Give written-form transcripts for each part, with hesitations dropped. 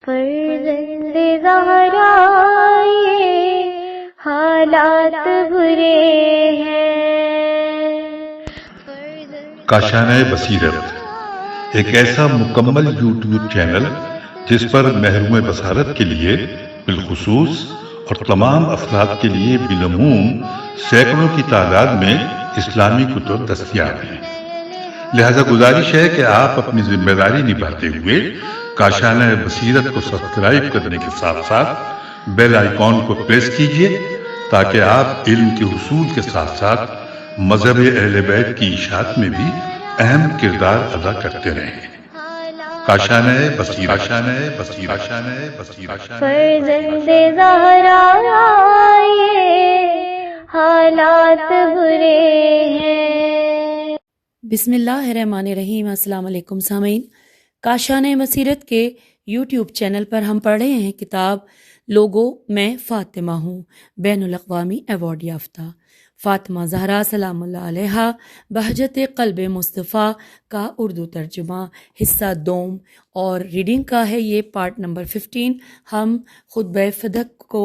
فرزند زہرا یہ حالات برے ہیں۔ کاشانۂ بصیرت ایک ایسا مکمل یوٹیوب چینل جس پر محروم بصارت کے لیے بالخصوص اور تمام افراد کے لیے بالعموم سینکڑوں کی تعداد میں اسلامی کتب دستیاب ہیں۔ لہذا گزارش ہے کہ آپ اپنی ذمہ داری نبھاتے ہوئے کاشانۂ بصیرت کو سبسکرائب کرنے کے ساتھ ساتھ بیل آئیکن کو پریس کیجیے تاکہ آپ علم کے حصول کے ساتھ ساتھ مذہب اہل بیت کی اشاعت میں بھی اہم کردار ادا کرتے رہیں۔ کاشانۂ بصیرت، کاشانۂ بصیرت، کاشانۂ بصیرت۔ فرزند زہرا یہ حالات برے ہیں۔ بسم اللہ الرحمن الرحیم۔ السلام علیکم سامعین، کاشانۂ بصیرت کے یوٹیوب چینل پر ہم پڑھ رہے ہیں کتاب لوگو میں فاطمہ ہوں، بین الاقوامی ایوارڈ یافتہ فاطمہ زہرا سلام اللہ علیہا بہجت قلب مصطفیٰ کا اردو ترجمہ حصہ دوم، اور ریڈنگ کا ہے یہ پارٹ نمبر 15۔ ہم خطبہ فدق کو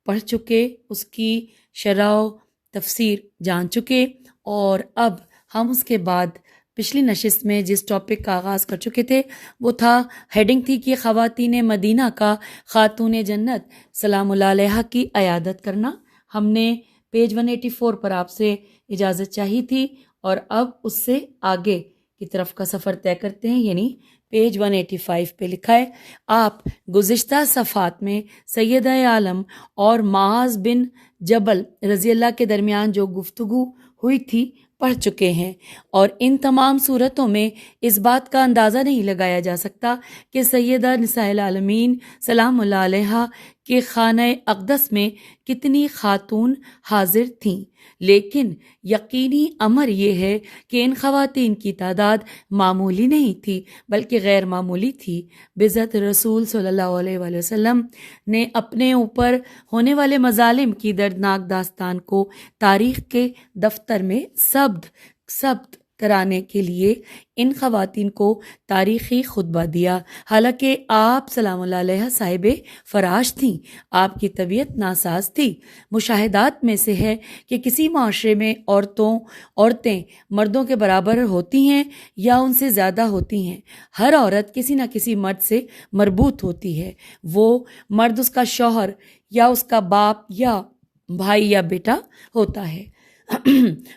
پڑھ چکے، اس کی شرح و تفسیر جان چکے، اور اب ہم اس کے بعد پچھلی نشست میں جس ٹاپک کا آغاز کر چکے تھے وہ تھا، ہیڈنگ تھی کہ خواتین مدینہ کا خاتون جنت سلام اللہ علیہا کی عیادت کرنا۔ ہم نے پیج 184 پر آپ سے اجازت چاہی تھی، اور اب اس سے آگے کی طرف کا سفر طے کرتے ہیں، یعنی پیج 185 پہ لکھا ہے، آپ گزشتہ صفحات میں سیدہ عالم اور معاذ بن جبل رضی اللہ کے درمیان جو گفتگو ہوئی تھی پڑھ چکے ہیں، اور ان تمام صورتوں میں اس بات کا اندازہ نہیں لگایا جا سکتا کہ سیدہ نساء العالمین سلام اللہ علیہا کے خانہ اقدس میں کتنی خاتون حاضر تھیں، لیکن یقینی امر یہ ہے کہ ان خواتین کی تعداد معمولی نہیں تھی بلکہ غیر معمولی تھی۔ بعزت رسول صلی اللہ علیہ وآلہ وسلم نے اپنے اوپر ہونے والے مظالم کی دردناک داستان کو تاریخ کے دفتر میں ثبت کرانے کے لیے ان خواتین کو تاریخی خطبہ دیا۔ حالانکہ آپ سلام اللہ علیہ صاحب فراش تھیں، آپ کی طبیعت ناساز تھی۔ مشاہدات میں سے ہے کہ کسی معاشرے میں عورتیں مردوں کے برابر ہوتی ہیں یا ان سے زیادہ ہوتی ہیں۔ ہر عورت کسی نہ کسی مرد سے مربوط ہوتی ہے، وہ مرد اس کا شوہر یا اس کا باپ یا بھائی یا بیٹا ہوتا ہے۔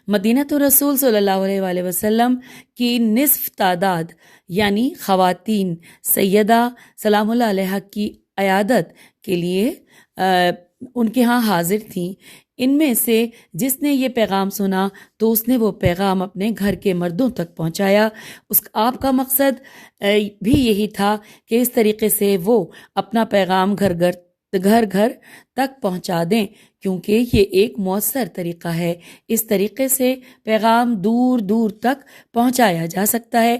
مدینہ رسول صلی اللہ علیہ وآلہ وسلم کی نصف تعداد یعنی خواتین سیدہ سلام اللہ علیہ کی عیادت کے لیے ان کے ہاں حاضر تھیں۔ ان میں سے جس نے یہ پیغام سنا تو اس نے وہ پیغام اپنے گھر کے مردوں تک پہنچایا۔ آپ کا مقصد بھی یہی تھا کہ اس طریقے سے وہ اپنا پیغام گھر گھر تک پہنچا دیں، کیونکہ یہ ایک مؤثر طریقہ ہے۔ اس طریقے سے پیغام دور دور تک پہنچایا جا سکتا ہے۔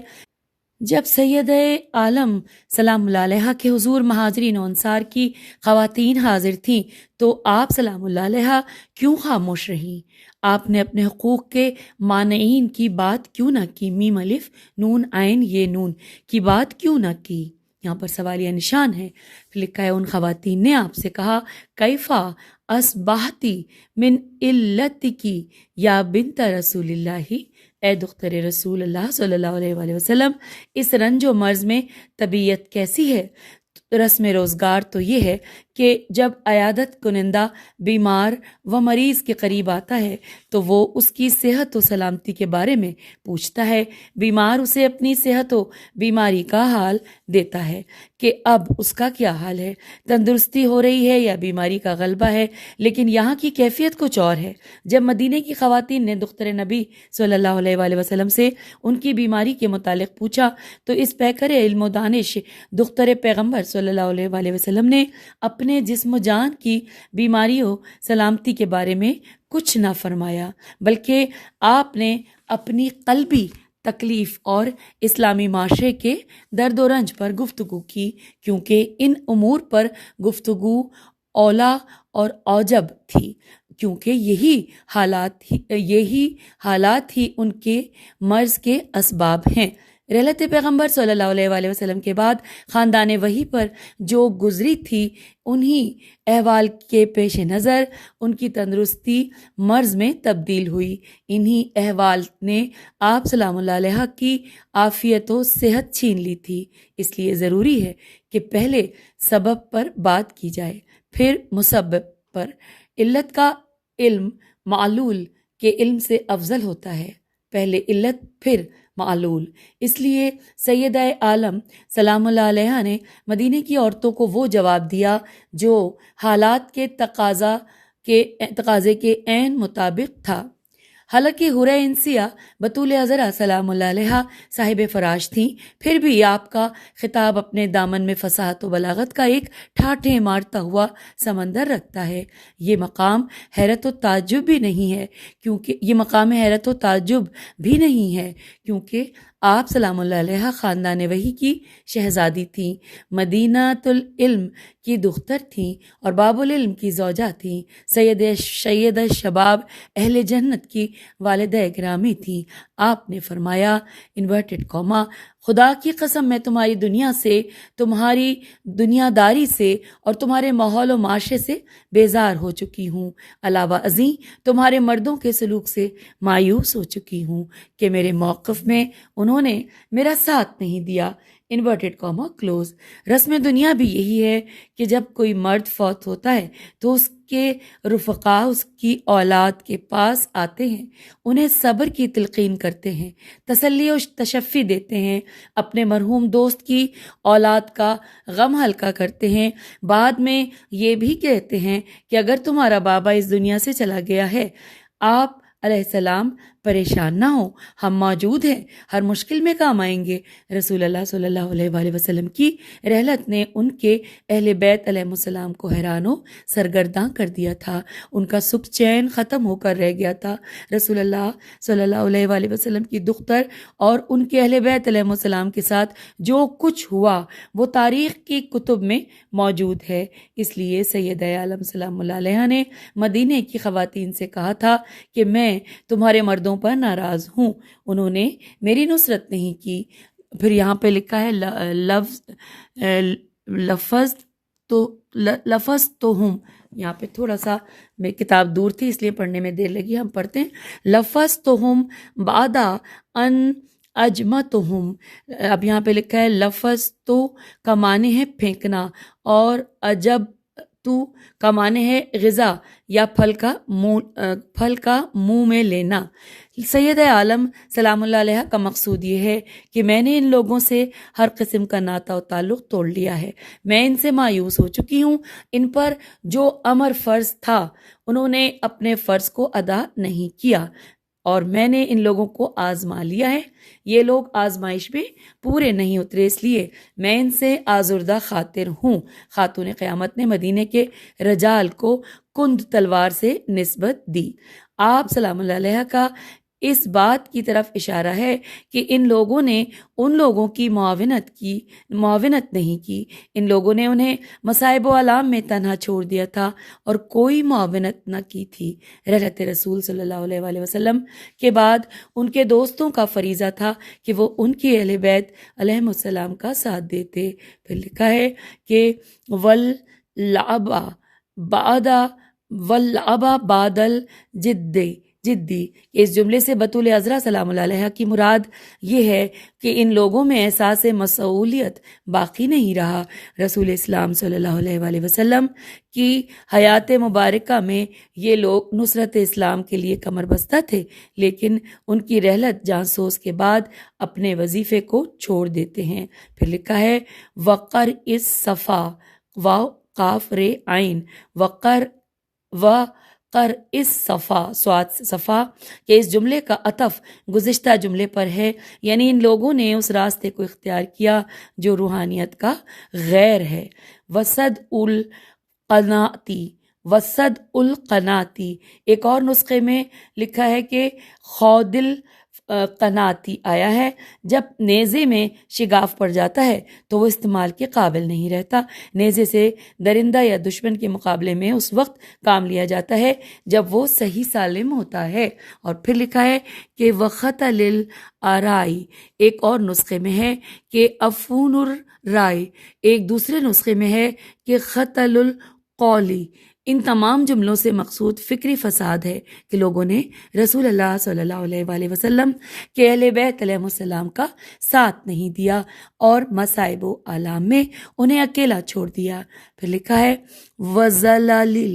جب سیدہ عالم سلام اللہ علیہ کے حضور مہاجرین و انصار کی خواتین حاضر تھیں تو آپ سلام اللہ علیہ کیوں خاموش رہیں؟ آپ نے اپنے حقوق کے مانعین کی بات کیوں نہ کی؟ میم الف نون عین یہ نون کی بات کیوں نہ کی؟ یہاں پر سوالیہ نشان ہے۔ پھر لکھا ہے، ان خواتین نے آپ سے کہا، کیفا اصبحتی من علتکی یا بنت رسول اللہ، اے دختر رسول اللہ صلی اللہ علیہ وآلہ وسلم، اس رنج و مرض میں طبیعت کیسی ہے؟ رسم روزگار تو یہ ہے کہ جب عیادت کنندہ بیمار و مریض کے قریب آتا ہے تو وہ اس کی صحت و سلامتی کے بارے میں پوچھتا ہے۔ بیمار اسے اپنی صحت و بیماری کا حال دیتا ہے کہ اب اس کا کیا حال ہے، تندرستی ہو رہی ہے یا بیماری کا غلبہ ہے۔ لیکن یہاں کی کیفیت کچھ اور ہے۔ جب مدینے کی خواتین نے دختر نبی صلی اللہ علیہ وآلہ وسلم سے ان کی بیماری کے متعلق پوچھا تو اس پیکر علم و دانش دختر پیغمبر صلی اللہ علیہ وآلہ وسلم نے اپنے جسم و جان کی بیماری و سلامتی کے بارے میں کچھ نہ فرمایا، بلکہ آپ نے اپنی قلبی تکلیف اور اسلامی معاشرے کے درد و رنج پر گفتگو کی، کیونکہ ان امور پر گفتگو اولا اور اوجب تھی، کیونکہ یہی حالات ہی ان کے مرض کے اسباب ہیں۔ رحلت پیغمبر صلی اللہ علیہ وآلہ وسلم کے بعد خاندان وحی پر جو گزری تھی، انہی احوال کے پیش نظر ان کی تندرستی مرض میں تبدیل ہوئی۔ انہی احوال نے آپ سلام اللہ علیہ کی عافیت و صحت چھین لی تھی۔ اس لیے ضروری ہے کہ پہلے سبب پر بات کی جائے، پھر مسبب پر۔ علت کا علم معلول کے علم سے افضل ہوتا ہے، پہلے علت پھر معلول۔ اس لیے سیدہ عالم سلام اللہ علیہ نے مدینے کی عورتوں کو وہ جواب دیا جو حالات کے تقاضے کے عین مطابق تھا۔ حالانکہ حورہ انسیہ بطول عذرا سلام اللہ علیہ صاحب فراش تھیں، پھر بھی آپ کا خطاب اپنے دامن میں فصاحت و بلاغت کا ایک ٹھاٹھے مارتا ہوا سمندر رکھتا ہے۔ یہ مقام حیرت و تعجب بھی نہیں ہے کیونکہ آپ سلام اللہ علیہ خاندان وحی کی شہزادی تھیں، مدینۃ العلم کی دختر تھیں اور باب العلم کی زوجہ تھیں، سید شباب اہل جنت کی والدہ گرامی تھیں۔ آپ نے فرمایا انورٹڈ کاما، خدا کی قسم میں تمہاری دنیا سے، تمہاری دنیا داری سے اور تمہارے ماحول و معاشرے سے بیزار ہو چکی ہوں، علاوہ ازیں تمہارے مردوں کے سلوک سے مایوس ہو چکی ہوں کہ میرے موقف میں انہوں نے میرا ساتھ نہیں دیا، انورٹڈ کاما کلوز۔ رسم دنیا بھی یہی ہے کہ جب کوئی مرد فوت ہوتا ہے تو اس کے رفقا اس کی اولاد کے پاس آتے ہیں، انہیں صبر کی تلقین کرتے ہیں، تسلی و تشفی دیتے ہیں، اپنے مرحوم دوست کی اولاد کا غم ہلکا کرتے ہیں، بعد میں یہ بھی کہتے ہیں کہ اگر تمہارا بابا اس دنیا سے چلا گیا ہے، آپ علیہ السلام پریشان نہ ہو، ہم موجود ہیں، ہر مشکل میں کام آئیں گے۔ رسول اللہ صلی اللہ علیہ وآلہ وسلم کی رحلت نے ان کے اہل بیت علیہ السلام کو حیران و سرگرداں کر دیا تھا، ان کا سکھ چین ختم ہو کر رہ گیا تھا۔ رسول اللہ صلی اللہ علیہ وآلہ وسلم کی دختر اور ان کے اہل بیت علیہ السلام کے ساتھ جو کچھ ہوا وہ تاریخ کی کتب میں موجود ہے۔ اس لیے سیدہ عالم سلام اللہ علیہ نے مدینے کی خواتین سے کہا تھا کہ میں تمہارے مردوں پر ناراض ہوں، انہوں نے میری نصرت نہیں کی۔ پھر یہاں پہ لکھا ہے لفظ تو ہم، یہاں پہ تھوڑا سا میں کتاب دور تھی اس لیے پڑھنے میں دیر لگی، ہم پڑھتے ہیں لفظ تو ہم بعدا ان اجمتہم۔ اب یہاں پہ لکھا ہے لفظ تو کا معنی ہے پھینکنا اور عجب تو کا معنی ہے غذا یا پھل کا منہ میں لینا۔ سید عالم سلام اللہ علیہ کا مقصود یہ ہے کہ میں نے ان لوگوں سے ہر قسم کا ناتا و تعلق توڑ لیا ہے، میں ان سے مایوس ہو چکی ہوں، ان پر جو امر فرض تھا انہوں نے اپنے فرض کو ادا نہیں کیا اور میں نے ان لوگوں کو آزما لیا ہے، یہ لوگ آزمائش میں پورے نہیں اترے، اس لیے میں ان سے آزردہ خاطر ہوں۔ خاتون قیامت نے مدینے کے رجال کو کند تلوار سے نسبت دی۔ آپ سلام اللہ علیہ کا اس بات کی طرف اشارہ ہے کہ ان لوگوں نے ان لوگوں کی معاونت نہیں کی، ان لوگوں نے انہیں مصائب و آلام میں تنہا چھوڑ دیا تھا اور کوئی معاونت نہ کی تھی۔ رحلت رسول صلی اللہ علیہ وآلہ وسلم کے بعد ان کے دوستوں کا فریضہ تھا کہ وہ ان کی اہل بیت علیہ السلام کا ساتھ دیتے۔ پھر لکھا ہے کہ واللعب بعد جدی، اس جملے سے بطول عذرا سلام اللہ علیہ کی مراد یہ ہے کہ ان لوگوں میں احساس مسئولیت باقی نہیں رہا۔ رسول اسلام صلی اللہ علیہ وآلہ وسلم کی حیات مبارکہ میں یہ لوگ نصرت اسلام کے لیے کمر بستہ تھے، لیکن ان کی رحلت جانسوز کے بعد اپنے وظیفے کو چھوڑ دیتے ہیں۔ پھر لکھا ہے وقر اس صفا واو قاف رے عین، وقر اس صفا کہ اس جملے کا عطف گزشتہ جملے پر ہے، یعنی ان لوگوں نے اس راستے کو اختیار کیا جو روحانیت کا غیر ہے۔ وسد القناتی، ایک اور نسخے میں لکھا ہے کہ خودل قناتی آیا ہے، جب نیزے میں شگاف پڑ جاتا ہے تو وہ استعمال کے قابل نہیں رہتا۔ نیزے سے درندہ یا دشمن کے مقابلے میں اس وقت کام لیا جاتا ہے جب وہ صحیح سالم ہوتا ہے۔ اور پھر لکھا ہے کہ وَخَطَ لِلْآرَائی، ایک اور نسخے میں ہے کہ افون الرائے، ایک دوسرے نسخے میں ہے کہ خطل القولی۔ ان تمام جملوں سے مقصود فکری فساد ہے کہ لوگوں نے رسول اللہ صلی اللہ علیہ وآلہ وسلم کے اہل بیت علیہم السلام کا ساتھ نہیں دیا اور مصائب و آلام میں انہیں اکیلا چھوڑ دیا۔ پھر لکھا ہے وَزَلَلِ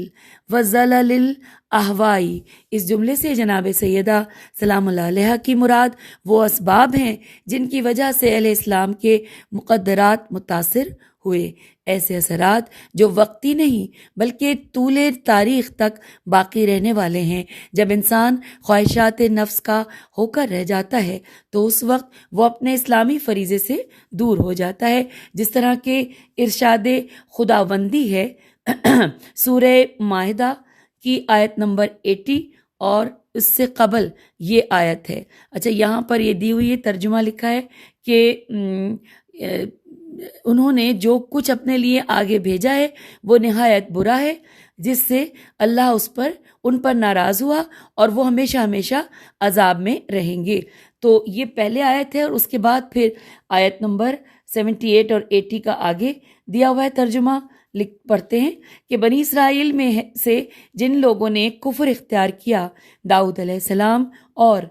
الْأَهْوَاءِ، اس جملے سے جناب سیدہ سلام اللہ علیہا کی مراد وہ اسباب ہیں جن کی وجہ سے اہل اسلام کے مقدرات متاثر ہوئے، ایسے اثرات جو وقتی نہیں بلکہ طول تاریخ تک باقی رہنے والے ہیں۔ جب انسان خواہشات نفس کا ہو کر رہ جاتا ہے تو اس وقت وہ اپنے اسلامی فریضے سے دور ہو جاتا ہے، جس طرح کہ ارشاد خداوندی ہے سورہ مائدہ کی آیت نمبر 80 اور اس سے قبل یہ آیت ہے۔ اچھا، یہاں پر یہ دی ہوئی ترجمہ لکھا ہے کہ انہوں نے جو کچھ اپنے لیے آگے بھیجا ہے وہ نہایت برا ہے، جس سے اللہ ان پر ناراض ہوا اور وہ ہمیشہ ہمیشہ عذاب میں رہیں گے۔ تو یہ پہلے آیت ہے اور اس کے بعد پھر آیت نمبر 78 اور 80 کا آگے دیا ہوا ہے ترجمہ۔ پڑھتے ہیں کہ بنی اسرائیل میں سے جن لوگوں نے کفر اختیار کیا، داؤد علیہ السلام اور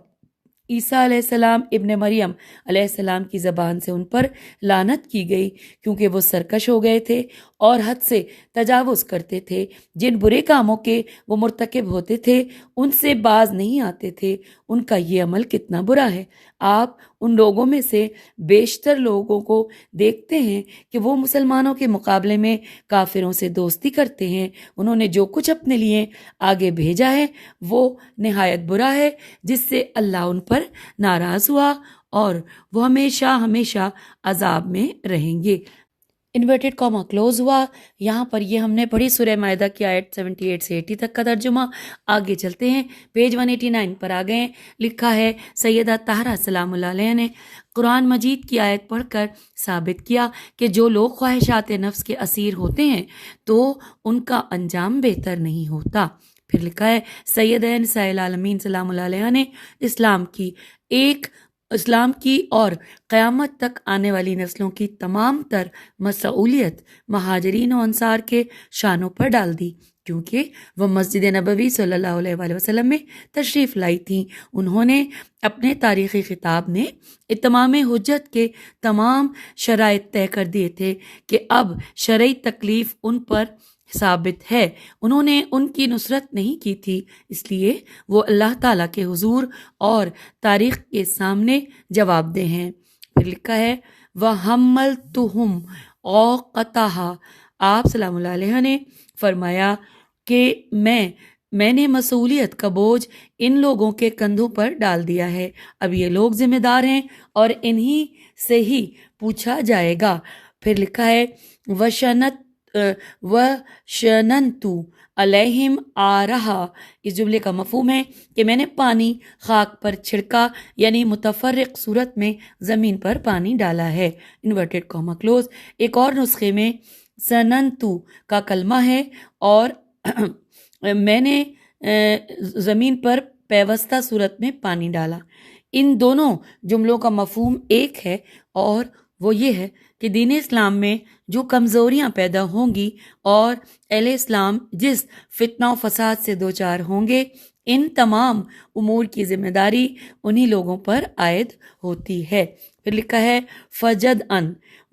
عیسیٰ علیہ السلام ابن مریم علیہ السلام کی زبان سے ان پر لعنت کی گئی، کیونکہ وہ سرکش ہو گئے تھے اور حد سے تجاوز کرتے تھے۔ جن برے کاموں کے وہ مرتکب ہوتے تھے ان سے باز نہیں آتے تھے، ان کا یہ عمل کتنا برا ہے۔ آپ ان لوگوں میں سے بیشتر لوگوں کو دیکھتے ہیں کہ وہ مسلمانوں کے مقابلے میں کافروں سے دوستی کرتے ہیں۔ انہوں نے جو کچھ اپنے لیے آگے بھیجا ہے وہ نہایت برا ہے، جس سے اللہ ان پر ناراض ہوا اور وہ ہمیشہ ہمیشہ عذاب میں رہیں گے۔ انورٹڈ کاما کلوز ہوا۔ یہاں پر یہ ہم نے پڑھی سورہ مائدہ کی آیت 78 سے 80 تک کا ترجمہ۔ آگے چلتے ہیں، پیج 189 پر آ گئے۔ لکھا ہے سیدہ طاہرہ سلام اللہ علیہ نے قرآن مجید کی آیت پڑھ کر ثابت کیا کہ جو لوگ خواہشات نفس کے اسیر ہوتے ہیں تو ان کا انجام بہتر نہیں ہوتا۔ پھر لکھا ہے سیدہ نساء العالمین سلام اللہ علیہ نے اسلام کی اور قیامت تک آنے والی نسلوں کی تمام تر مسئولیت مہاجرین و انصار کے شانوں پر ڈال دی، کیونکہ وہ مسجد نبوی صلی اللہ علیہ وآلہ وسلم میں تشریف لائی تھیں۔ انہوں نے اپنے تاریخی خطاب میں اتمام حجت کے تمام شرائط طے کر دیے تھے کہ اب شرعی تکلیف ان پر ثابت ہے۔ انہوں نے ان کی نصرت نہیں کی تھی، اس لیے وہ اللہ تعالیٰ کے حضور اور تاریخ کے سامنے جواب دہ ہیں۔ پھر لکھا ہے وَحَمَّلْتُهُمْ عُقْدَہَا، آپ سلام اللہ علیہ نے فرمایا کہ میں نے مسئولیت کا بوجھ ان لوگوں کے کندھوں پر ڈال دیا ہے، اب یہ لوگ ذمہ دار ہیں اور انہی سے ہی پوچھا جائے گا۔ پھر لکھا ہے وَشَنَنْتُ عَلَيْهِمْ آرَہا، اس جملے کا مفہوم ہے کہ میں نے پانی خاک پر چھڑکا، یعنی متفرق صورت میں زمین پر پانی ڈالا ہے۔ Inverted comma close. ایک اور نسخے میں سننتو کا کلمہ ہے اور میں نے زمین پر پیوستہ صورت میں پانی ڈالا۔ ان دونوں جملوں کا مفہوم ایک ہے اور وہ یہ ہے کہ دین اسلام میں جو کمزوریاں پیدا ہوں گی اور اہل اسلام جس فتنہ و فساد سے دوچار ہوں گے، ان تمام امور کی ذمہ داری انہی لوگوں پر عائد ہوتی ہے۔ پھر لکھا ہے فجدًا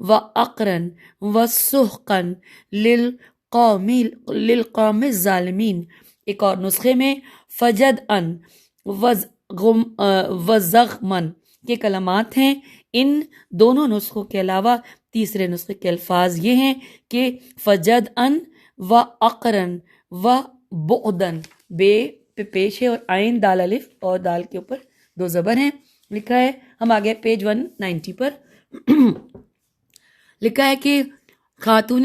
وعقرًا وسحقًا للقوم الظالمین۔ ایک اور نسخے میں فجدًا وزغمًا کے کلمات ہیں۔ ان دونوں نسخوں کے علاوہ تیسرے نسخے کے الفاظ یہ ہیں کہ فجدًا وعقرًا وبعدًا، بے پہ پیش ہے اور عین دال الف اور دال کے اوپر دو زبر ہیں۔ لکھا ہے، ہم آگے پیج 190 پر لکھا ہے کہ خاتون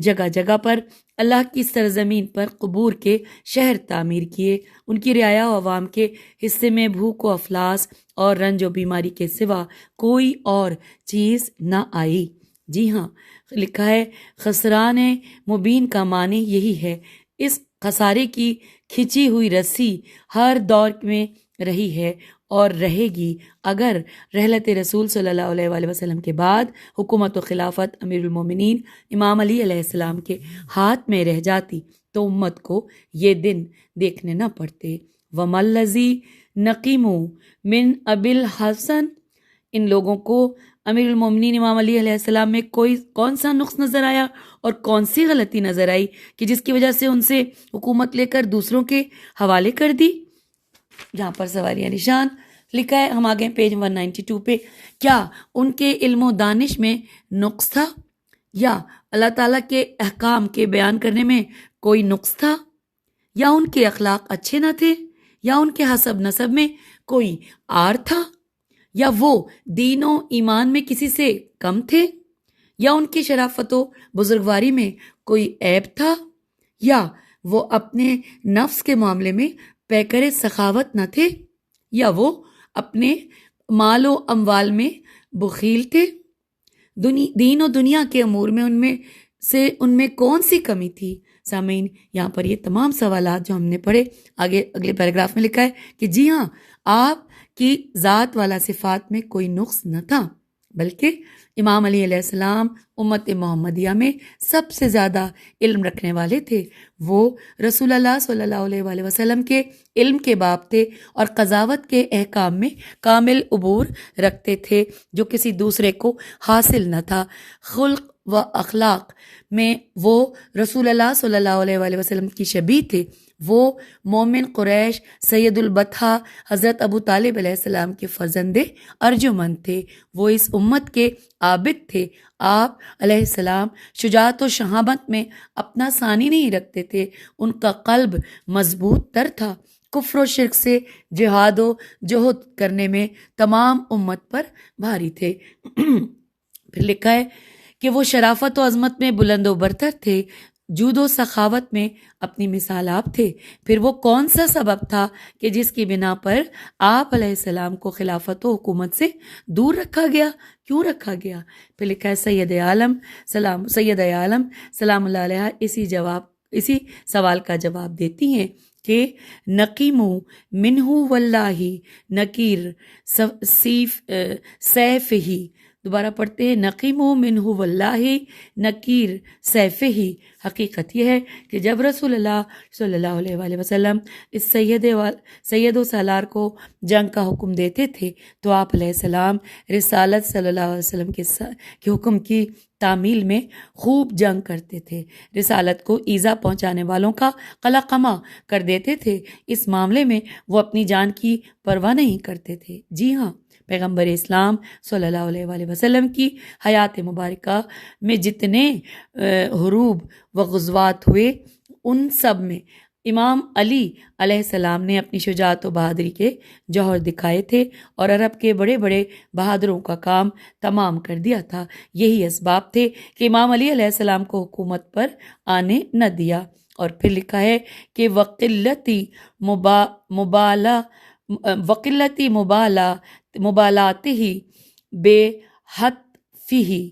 جگہ جگہ پر اللہ کی سرزمین پر قبور کے شہر تعمیر کیے، ان کی رعایا و عوام کے حصے میں بھوک و افلاس اور رنج و بیماری کے سوا کوئی اور چیز نہ آئی۔ جی ہاں، لکھا ہے خسران مبین کا معنی یہی ہے۔ اس خسارے کی کھینچی ہوئی رسی ہر دور میں رہی ہے اور رہے گی۔ اگر رحلت رسول صلی اللہ علیہ وآلہ وسلم کے بعد حکومت و خلافت امیر المومنین امام علی علیہ السلام کے ہاتھ میں رہ جاتی تو امت کو یہ دن دیکھنے نہ پڑتے۔ وَمَا الَّذِي نَقِمُ مِنْ أَبِي الْحَسَنِ، ان لوگوں کو امیر المومنین امام علی علیہ السلام میں کون سا نقص نظر آیا اور کون سی غلطی نظر آئی کہ جس کی وجہ سے ان سے حکومت لے کر دوسروں کے حوالے کر دی؟ جہاں پر سوالیہ نشان لکھا ہے، ہم آگے پیج 192 پہ۔ کیا ان کے علم و دانش میں نقص تھا، یا اللہ تعالیٰ کے احکام کے بیان کرنے میں کوئی نقص تھا، یا ان کے اخلاق اچھے نہ تھے، یا ان کے حسب نسب میں کوئی عار تھا، یا وہ دین و ایمان میں کسی سے کم تھے، یا ان کی شرافت و بزرگواری میں کوئی عیب تھا، یا وہ اپنے نفس کے معاملے میں پیکر سخاوت نہ تھے، یا وہ اپنے مال و اموال میں بخیل تھے؟ دین و دنیا کے امور میں ان میں کون سی کمی تھی؟ سامعین، یہاں پر یہ تمام سوالات جو ہم نے پڑھے، اگلے پیراگراف میں لکھا ہے کہ جی ہاں، آپ کی ذات والا صفات میں کوئی نقص نہ تھا، بلکہ امام علی علیہ السلام امت محمدیہ میں سب سے زیادہ علم رکھنے والے تھے۔ وہ رسول اللہ صلی اللہ علیہ وآلہ وسلم کے علم کے باب تھے اور قضاوت کے احکام میں کامل عبور رکھتے تھے جو کسی دوسرے کو حاصل نہ تھا۔ خلق و اخلاق میں وہ رسول اللہ صلی اللہ علیہ وآلہ وسلم کی شبیہ تھے۔ وہ مومن قریش سید البطحہ حضرت ابو طالب علیہ السلام کے فرزند ارجمند تھے۔ وہ اس امت کے عابد تھے۔ آپ علیہ السلام شجاعت و شہامت میں اپنا ثانی نہیں رکھتے تھے، ان کا قلب مضبوط تر تھا۔ کفر و شرک سے جہاد و جہد کرنے میں تمام امت پر بھاری تھے۔ پھر لکھا ہے کہ وہ شرافت و عظمت میں بلند و برتر تھے، جود و سخاوت میں اپنی مثال آپ تھے۔ پھر وہ کون سا سبب تھا کہ جس کی بنا پر آپ علیہ السلام کو خلافت و حکومت سے دور رکھا گیا؟ کیوں رکھا گیا؟ پھر لکھا ہے سید عالم سلام اللہ علیہ اسی سوال کا جواب دیتی ہیں کہ نقیم منہ واللہ نکیر سیف ہی، دوبارہ پڑھتے ہیں، نقیم منہ واللہ نکیر سیف ہی۔ حقیقت یہ ہے کہ جب رسول اللہ صلی اللہ علیہ وآلہ وسلم اس سید و سالار کو جنگ کا حکم دیتے تھے تو آپ علیہ السلام رسالت صلی اللہ علیہ وسلم کے حکم کی تعمیل میں خوب جنگ کرتے تھے، رسالت کو ایذا پہنچانے والوں کا قلقمہ کر دیتے تھے۔ اس معاملے میں وہ اپنی جان کی پرواہ نہیں کرتے تھے۔ جی ہاں، پیغمبر اسلام صلی اللہ علیہ وآلہ وسلم کی حیات مبارکہ میں جتنے حروب و غزوات ہوئے، ان سب میں امام علی علیہ السلام نے اپنی شجاعت و بہادری کے جوہر دکھائے تھے اور عرب کے بڑے بڑے بہادروں کا کام تمام کر دیا تھا۔ یہی اسباب تھے کہ امام علی علیہ السلام کو حکومت پر آنے نہ دیا۔ اور پھر لکھا ہے کہ وقلتی مبالاتی ہی بے حد فی،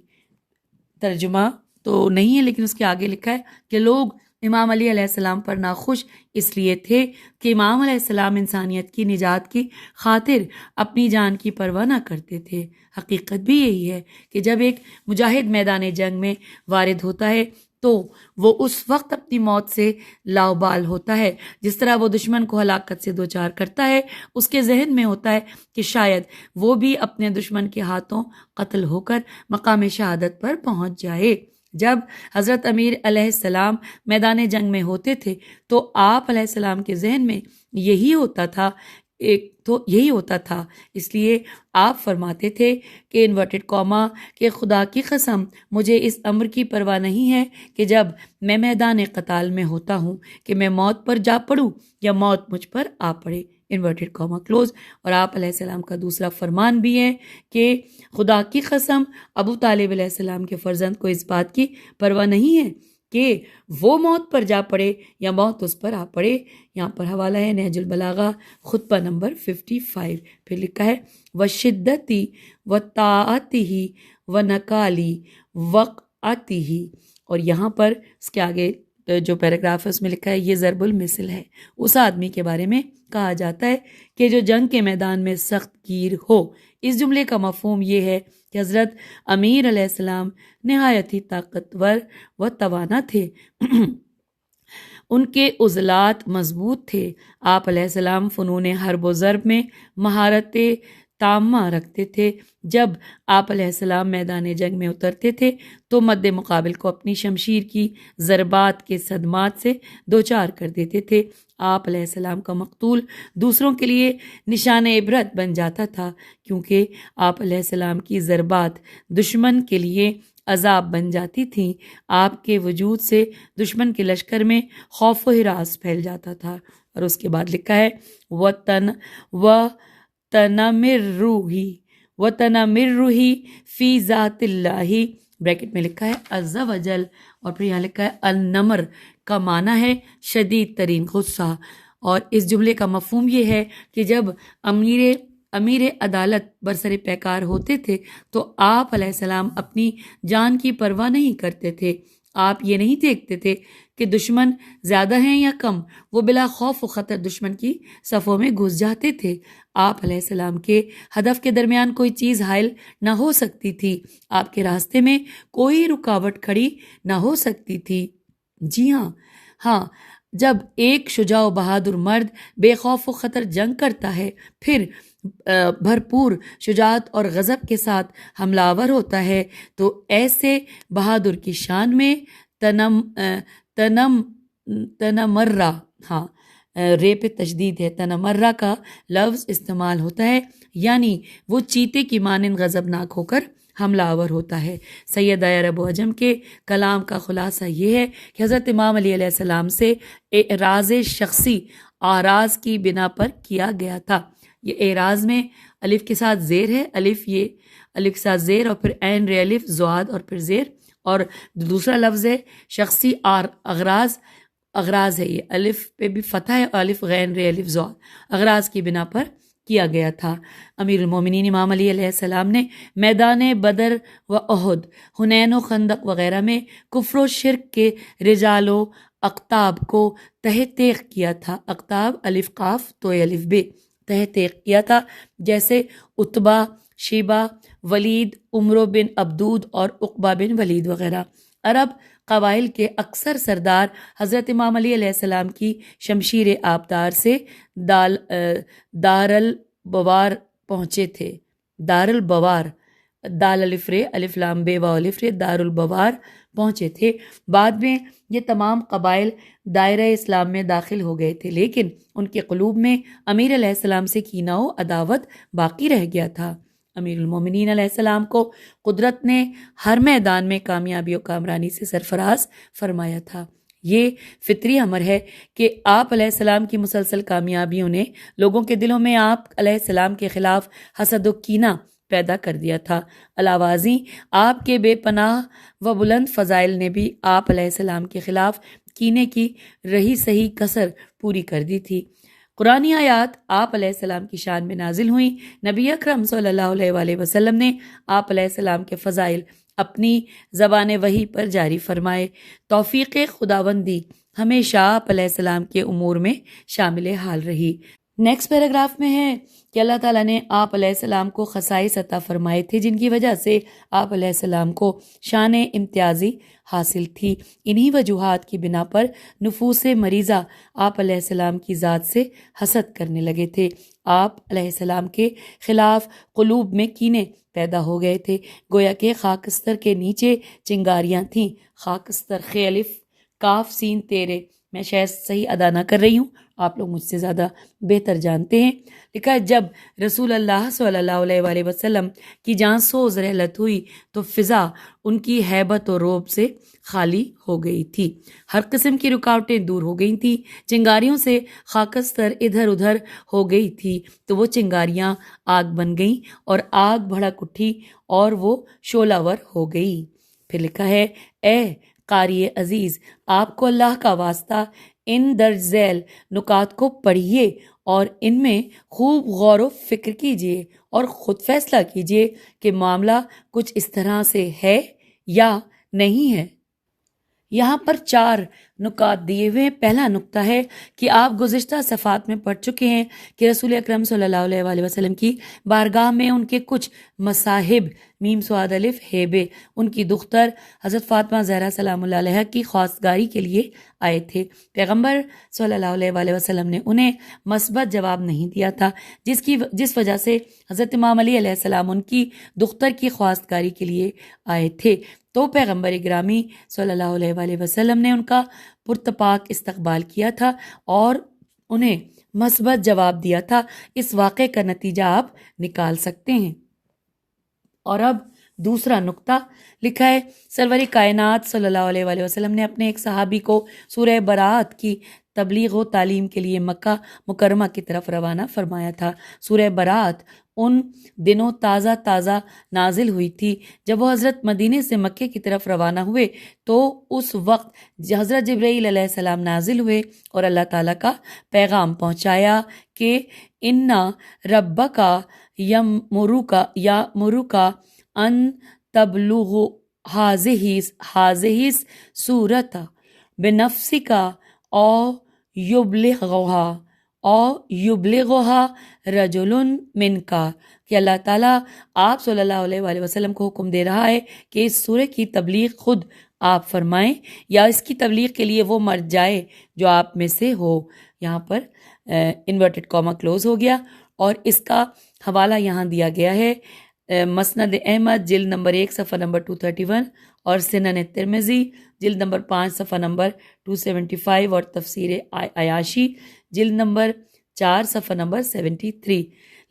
ترجمہ تو نہیں ہے لیکن اس کے آگے لکھا ہے کہ لوگ امام علی علیہ السلام پر ناخوش اس لیے تھے کہ امام علیہ السلام انسانیت کی نجات کی خاطر اپنی جان کی پرواہ نہ کرتے تھے۔ حقیقت بھی یہی ہے کہ جب ایک مجاہد میدان جنگ میں وارد ہوتا ہے تو وہ اس وقت اپنی موت سے لاوبال ہوتا ہے، جس طرح وہ دشمن کو ہلاکت سے دوچار کرتا ہے، اس کے ذہن میں ہوتا ہے کہ شاید وہ بھی اپنے دشمن کے ہاتھوں قتل ہو کر مقام شہادت پر پہنچ جائے۔ جب حضرت امیر علیہ السلام میدان جنگ میں ہوتے تھے تو آپ علیہ السلام کے ذہن میں یہی ہوتا تھا، اس لیے آپ فرماتے تھے کہ انورٹڈ کاما کہ خدا کی قسم مجھے اس امر کی پرواہ نہیں ہے کہ جب میں میدان قتال میں ہوتا ہوں کہ میں موت پر جا پڑوں یا موت مجھ پر آ پڑے، انورٹڈ کاما کلوز۔ اور آپ علیہ السلام کا دوسرا فرمان بھی ہے کہ خدا کی قسم ابو طالب علیہ السلام کے فرزند کو اس بات کی پرواہ نہیں ہے کہ وہ موت پر جا پڑے یا موت اس پر آ پڑے۔ یہاں پر حوالہ ہے نہج البلاغہ خطبہ نمبر 55۔ پھر لکھا ہے وشدتی وطاعتہ ونکالی وقعتہ، اور یہاں پر اس کے آگے جو پیراگراف ہے اس میں لکھا ہے یہ ضرب المثل ہے، اس آدمی کے بارے میں کہا جاتا ہے کہ جو جنگ کے میدان میں سخت گیر ہو۔ اس جملے کا مفہوم یہ ہے کہ حضرت امیر علیہ السلام نہایت ہی طاقتور و توانا تھے، ان کے عضلات مضبوط تھے۔ آپ علیہ السلام فنون حرب و ضرب میں مہارت تامہ رکھتے تھے۔ جب آپ علیہ السلام میدان جنگ میں اترتے تھے تو مد مقابل کو اپنی شمشیر کی ضربات کے صدمات سے دوچار کر دیتے تھے۔ آپ علیہ السلام کا مقتول دوسروں کے لیے نشان عبرت بن جاتا تھا، کیونکہ آپ علیہ السلام کی ضربات دشمن کے لیے عذاب بن جاتی تھیں۔ آپ کے وجود سے دشمن کے لشکر میں خوف و ہراس پھیل جاتا تھا۔ اور اس کے بعد لکھا ہے وَتَنَمِرُّهِ فِي ذَاتِ اللَّهِ، بریکٹ میں لکھا ہے عز و جل، اور پھر یہاں لکھا ہے النمر کا معنی ہے شدید ترین غصہ۔ اور اس جملے کا مفہوم یہ ہے کہ جب امیر عدالت برسر پیکار ہوتے تھے تو آپ علیہ السلام اپنی جان کی پرواہ نہیں کرتے تھے۔ آپ یہ نہیں دیکھتے تھے کہ دشمن زیادہ ہیں یا کم، وہ بلا خوف و خطر دشمن کی صفوں میں گھس جاتے تھے۔ آپ علیہ السلام کے ہدف کے درمیان کوئی چیز حائل نہ ہو سکتی تھی، آپ کے راستے میں کوئی رکاوٹ کھڑی نہ ہو سکتی تھی۔ جی ہاں، جب ایک شجاع و بہادر مرد بے خوف و خطر جنگ کرتا ہے، پھر بھرپور شجاعت اور غضب کے ساتھ حملہ آور ہوتا ہے، تو ایسے بہادر کی شان میں تنمرہ، رے پہ تشدید ہے، تنمرہ کا لفظ استعمال ہوتا ہے، یعنی وہ چیتے کی مانند غضبناک ہو کر حملہ آور ہوتا ہے۔ سید عرب و عجم کے کلام کا خلاصہ یہ ہے کہ حضرت امام علی علیہ السلام سے اعراض شخصی آراز کی بنا پر کیا گیا تھا۔ یہ اعراض میں الف کے ساتھ زیر ہے، الف کے ساتھ زیر اور پھر عین رے الف زواد اور پھر زیر، اور دوسرا لفظ ہے شخصی اغراض ہے، یہ الف پہ بھی فتح ہے اور الف غین رے الف زواد، اغراض کی بنا پر کیا گیا تھا۔ امیر المومنین امام علی علیہ السلام نے میدان بدر و احد، حنین و خندق وغیرہ میں کفر و شرک کے رجال و اقطاب کو تحقیق کیا تھا۔ اقطاب الف قاف تو الف بے، تحقیق کیا تھا، جیسے عتبہ، شیبہ، ولید، عمرو بن عبدود اور عقبہ بن ولید وغیرہ۔ عرب قبائل کے اکثر سردار حضرت امام علی علیہ السلام کی شمشیر آبدار سے دار البوار پہنچے تھے۔ دار البوار، دال الف رے الف لام بے واو الف رے، دار البوار پہنچے تھے۔ بعد میں یہ تمام قبائل دائرہ اسلام میں داخل ہو گئے تھے، لیکن ان کے قلوب میں امیر علیہ السلام سے کینہ و عداوت باقی رہ گیا تھا۔ امیر المومنین علیہ السلام کو قدرت نے ہر میدان میں کامیابی و کامرانی سے سرفراز فرمایا تھا۔ یہ فطری امر ہے کہ آپ علیہ السلام کی مسلسل کامیابیوں نے لوگوں کے دلوں میں آپ علیہ السلام کے خلاف حسد و کینہ پیدا کر دیا تھا۔ علاوہ ازیں آپ کے بے پناہ و بلند فضائل نے بھی آپ علیہ السلام کے خلاف کینے کی رہی صحیح کسر پوری کر دی تھی۔ قرآنی آیات آپ علیہ السلام کی شان میں نازل ہوئیں۔ نبی اکرم صلی اللہ علیہ وآلہ وسلم نے آپ علیہ السلام کے فضائل اپنی زبان وحی پر جاری فرمائے۔ توفیق خداوندی ہمیشہ آپ علیہ السلام کے امور میں شامل حال رہی۔ نیکسٹ پیراگراف میں ہے کہ اللہ تعالیٰ نے آپ علیہ السلام کو خصائص عطا فرمائے تھے جن کی وجہ سے آپ علیہ السلام کو شان امتیازی حاصل تھی۔ انہی وجوہات کی بنا پر نفوس مریضہ آپ علیہ السلام کی ذات سے حسد کرنے لگے تھے۔ آپ علیہ السلام کے خلاف قلوب میں کینے پیدا ہو گئے تھے، گویا کہ خاکستر کے نیچے چنگاریاں تھیں۔ خاکستر خ الف کاف سین تیرے، میں شاید صحیح ادا نہ کر رہی ہوں، آپ لوگ مجھ سے زیادہ بہتر جانتے ہیں۔ لکھا ہے جب رسول اللہ صلی اللہ علیہ وآلہ وسلم کی جان سوز رحلت ہوئی تو فضا ان کی ہیبت و رعب سے خالی ہو گئی تھی، ہر قسم کی رکاوٹیں دور ہو گئی تھیں، چنگاریوں سے خاکستر ادھر ادھر ہو گئی تھی تو وہ چنگاریاں آگ بن گئیں اور آگ بھڑک اٹھی اور وہ شعلہ ور ہو گئی۔ پھر لکھا ہے اے قاری عزیز، آپ کو اللہ کا واسطہ ان درج ذیل نکات کو پڑھیے اور ان میں خوب غور و فکر کیجیے اور خود فیصلہ کیجیے کہ معاملہ کچھ اس طرح سے ہے یا نہیں ہے۔ یہاں پر 4 نکات دیے ہوئے ہیں۔ پہلا نکتہ ہے کہ آپ گزشتہ صفحات میں پڑھ چکے ہیں کہ رسول اکرم صلی اللہ علیہ وآلہ وسلم کی بارگاہ میں ان کے کچھ مصاحب میم صاد الف ہیبے ان کی دختر حضرت فاطمہ زہرا سلام اللہ علیہ کی خواستگاری کے لیے آئے تھے۔ پیغمبر صلی اللہ علیہ وآلہ وسلم نے انہیں مثبت جواب نہیں دیا تھا، جس وجہ سے حضرت امام علی علیہ السلام ان کی دختر کی خواستگاری کے لیے آئے تھے۔ تو پیغمبر گرامی صلی اللہ علیہ وآلہ وسلم نے ان کا پرتپاک استقبال کیا تھا اور انہیں مثبت جواب دیا تھا۔ اس واقعے کا نتیجہ آپ نکال سکتے ہیں۔ اور اب دوسرا نقطہ لکھا ہے، سرور کائنات صلی اللہ علیہ وآلہ وسلم نے اپنے ایک صحابی کو سورہ براءت کی تبلیغ و تعلیم کے لیے مکہ مکرمہ کی طرف روانہ فرمایا تھا۔ سورہ براءت ان دنوں تازہ نازل ہوئی تھی۔ جب وہ حضرت مدینے سے مکے کی طرف روانہ ہوئے تو اس وقت حضرت جبرائیل علیہ السلام نازل ہوئے اور اللہ تعالیٰ کا پیغام پہنچایا کہ اِنَّ رَبَّکَ یَأْمُرُکَ ان تبلغ هذه سورۃ بنفسک او یبلغها رجل منک، کہ اللہ تعالیٰ آپ صلی اللہ علیہ وآلہ وسلم کو حکم دے رہا ہے کہ اس سورہ کی تبلیغ خود آپ فرمائیں یا اس کی تبلیغ کے لیے وہ مرد جائے جو آپ میں سے ہو۔ یہاں پر انورٹڈ کاما کلوز ہو گیا اور اس کا حوالہ یہاں دیا گیا ہے، مسند احمد جلد نمبر 1 صفحہ نمبر 231 اور سنن ترمذی جلد نمبر 5 صفحہ نمبر 275 اور تفسیر عیاشی جلد نمبر 4 صفحہ نمبر 73۔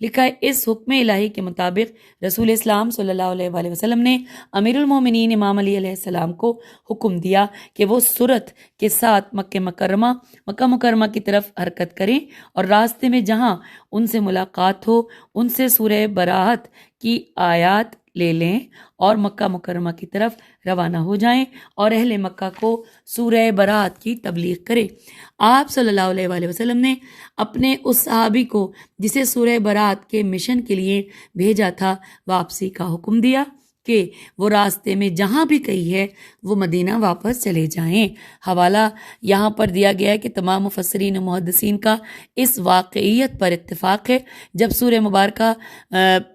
لکھا ہے، اس حکم الہی کے مطابق رسول اسلام صلی اللہ علیہ وآلہ وسلم نے امیر المومنین امام علی علیہ السلام کو حکم دیا کہ وہ سورت کے ساتھ مکہ مکرمہ کی طرف حرکت کریں اور راستے میں جہاں ان سے ملاقات ہو ان سے سورہ براءت کی آیات لے لیں اور مکہ مکرمہ کی طرف روانہ ہو جائیں اور اہل مکہ کو سورہ براءت کی تبلیغ کریں۔ آپ صلی اللہ علیہ وآلہ وسلم نے اپنے اس صحابی کو جسے سورہ براءت کے مشن کے لیے بھیجا تھا واپسی کا حکم دیا کہ وہ راستے میں جہاں بھی کہی ہے وہ مدینہ واپس چلے جائیں۔ حوالہ یہاں پر دیا گیا ہے کہ تمام مفسرین و محدثین کا اس واقعیت پر اتفاق ہے۔ جب سورہ مبارکہ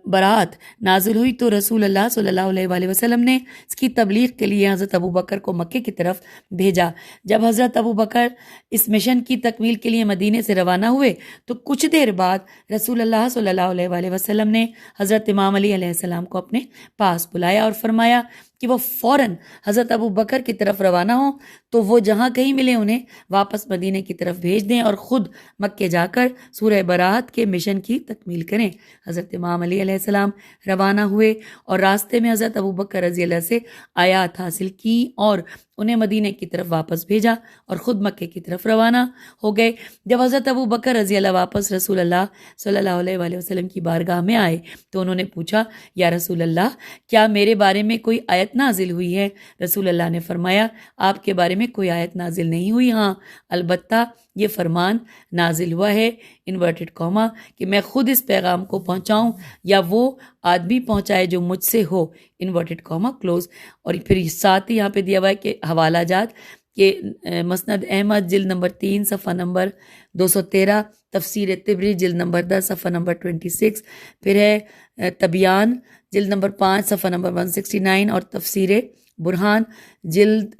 براءت نازل ہوئی تو رسول اللہ صلی اللہ علیہ وآلہ وسلم نے اس کی تبلیغ کے لیے حضرت ابو بکر کو مکے کی طرف بھیجا۔ جب حضرت ابو بکر اس مشن کی تکمیل کے لیے مدینے سے روانہ ہوئے تو کچھ دیر بعد رسول اللہ صلی اللہ علیہ وآلہ وسلم نے حضرت امام علی علیہ السلام کو اپنے پاس بلایا اور فرمایا کہ وہ فوراً حضرت ابو بکر کی طرف روانہ ہوں تو وہ جہاں کہیں ملے انہیں واپس مدینے کی طرف بھیج دیں اور خود مکے جا کر سورہ براءت کے مشن کی تکمیل کریں۔ حضرت امام علی علیہ السلام روانہ ہوئے اور راستے میں حضرت ابو بکر رضی اللہ سے آیات حاصل کی اور انہیں مدینے کی طرف واپس بھیجا اور خود مکے کی طرف روانہ ہو گئے۔ جب حضرت ابو بکر رضی اللہ واپس رسول اللہ صلی اللہ علیہ وآلہ وسلم کی بارگاہ میں آئے تو انہوں نے پوچھا، یا رسول اللہ کیا میرے بارے میں کوئی آیت نازل ہوئی ہے؟ رسول اللہ نے فرمایا، آپ کے بارے میں کوئی آیت نازل نہیں ہوئی، ہاں البتہ یہ فرمان نازل ہوا ہے انورٹڈ کاما کہ میں خود اس پیغام کو پہنچاؤں یا وہ آدمی پہنچائے جو مجھ سے ہو، انورٹڈ کاما کلوز۔ اور پھر ساتھ ہی یہاں پہ دیا ہوا ہے کہ حوالہ جات کہ مسند احمد جلد نمبر 3 صفحہ نمبر 213، تفسیر طبری جلد نمبر 10 صفحہ نمبر 26، پھر ہے تبیان جلد نمبر 5 صفحہ نمبر 169 اور تفسیر برہان جلد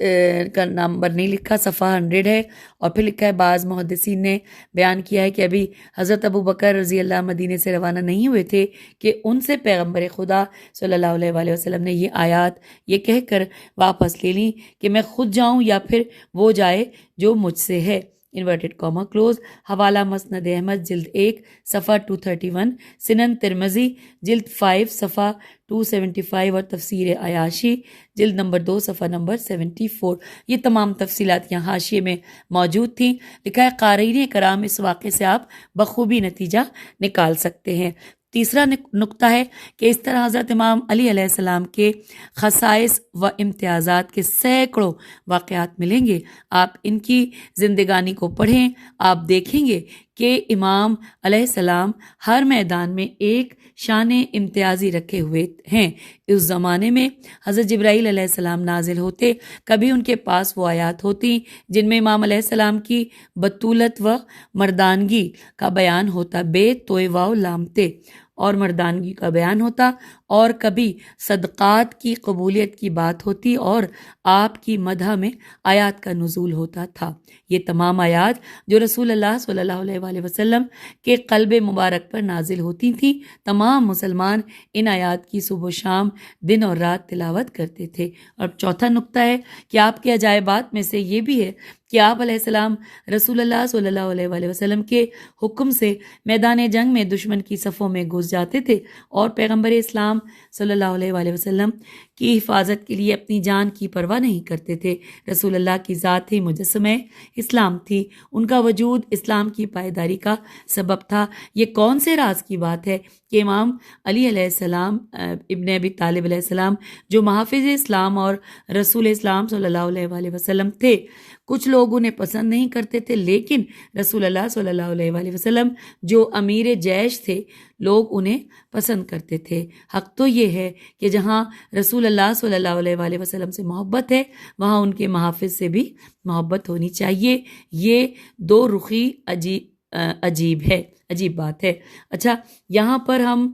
کا نمبر نہیں لکھا، صفحہ 100 ہے۔ اور پھر لکھا ہے بعض محدثین نے بیان کیا ہے کہ ابھی حضرت ابو بکر رضی اللہ مدینے سے روانہ نہیں ہوئے تھے کہ ان سے پیغمبر خدا صلی اللہ علیہ وآلہ وسلم نے یہ آیات یہ کہہ کر واپس لے لی کہ میں خود جاؤں یا پھر وہ جائے جو مجھ سے ہے، انورٹڈ کاما کلوز۔ حوالہ مسند احمد جلد 1 صفحہ 231، سنن ترمذی جلد 5 صفحہ 275 اور تفسیر عیاشی جلد نمبر 2 صفحہ نمبر 74۔ یہ تمام تفصیلات یہاں حاشیے میں موجود تھیں۔ لکھا ہے قارئین کرام اس واقعے سے آپ بخوبی نتیجہ نکال سکتے ہیں تیسرا نقطہ ہے کہ اس طرح حضرت امام علی علیہ السلام کے خصائص و امتیازات کے سینکڑوں واقعات ملیں گے. آپ ان کی زندگانی کو پڑھیں، آپ دیکھیں گے کہ امام علیہ السلام ہر میدان میں ایک شان امتیازی رکھے ہوئے ہیں. اس زمانے میں حضرت جبرائیل علیہ السلام نازل ہوتے، کبھی ان کے پاس وہ آیات ہوتی جن میں امام علیہ السلام کی بطولت و مردانگی کا بیان ہوتا، بے توئے واو لامتے اور مردانگی کا بیان ہوتا، اور کبھی صدقات کی قبولیت کی بات ہوتی اور آپ کی مدح میں آیات کا نزول ہوتا تھا. یہ تمام آیات جو رسول اللہ صلی اللہ علیہ وآلہ وسلم کے قلب مبارک پر نازل ہوتی تھیں، تمام مسلمان ان آیات کی صبح و شام دن اور رات تلاوت کرتے تھے. اور چوتھا نقطہ ہے کہ آپ کے عجائبات میں سے یہ بھی ہے کہ آپ علیہ السلام رسول اللہ صلی اللہ علیہ وآلہ وسلم کے حکم سے میدان جنگ میں دشمن کی صفوں میں گھس جاتے تھے اور پیغمبر اسلام صلی اللہ علیہ وآلہ وسلم کی حفاظت کے لیے اپنی جان کی پرواہ نہیں کرتے تھے. رسول اللہ کی ذات ہی مجسمہ اسلام تھی، ان کا وجود اسلام کی پائیداری کا سبب تھا. یہ کون سے راز کی بات ہے کہ امام علی علیہ السلام ابن ابی طالب علیہ السلام جو محافظ اسلام اور رسول اسلام صلی اللہ علیہ وآلہ وسلم تھے، کچھ لوگ انہیں پسند نہیں کرتے تھے، لیکن رسول اللہ صلی اللہ علیہ وآلہ وسلم جو امیر جیش تھے، لوگ انہیں پسند کرتے تھے. حق تو یہ ہے کہ جہاں رسول اللہ صلی اللہ علیہ وآلہ وسلم سے محبت ہے، وہاں ان کے محافظ سے بھی محبت ہونی چاہیے. یہ دو رخی عجیب بات ہے. اچھا، یہاں پر ہم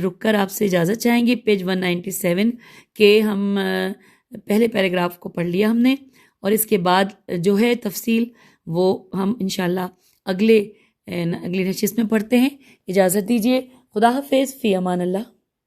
رک کر آپ سے اجازت چاہیں گے. پیج 197 کے ہم پہلے پیراگراف کو پڑھ لیا ہم نے، اور اس کے بعد جو ہے تفصیل وہ ہم انشاءاللہ اگلی نشست میں پڑھتے ہیں. اجازت دیجیے. خدا حافظ. فی امان اللہ.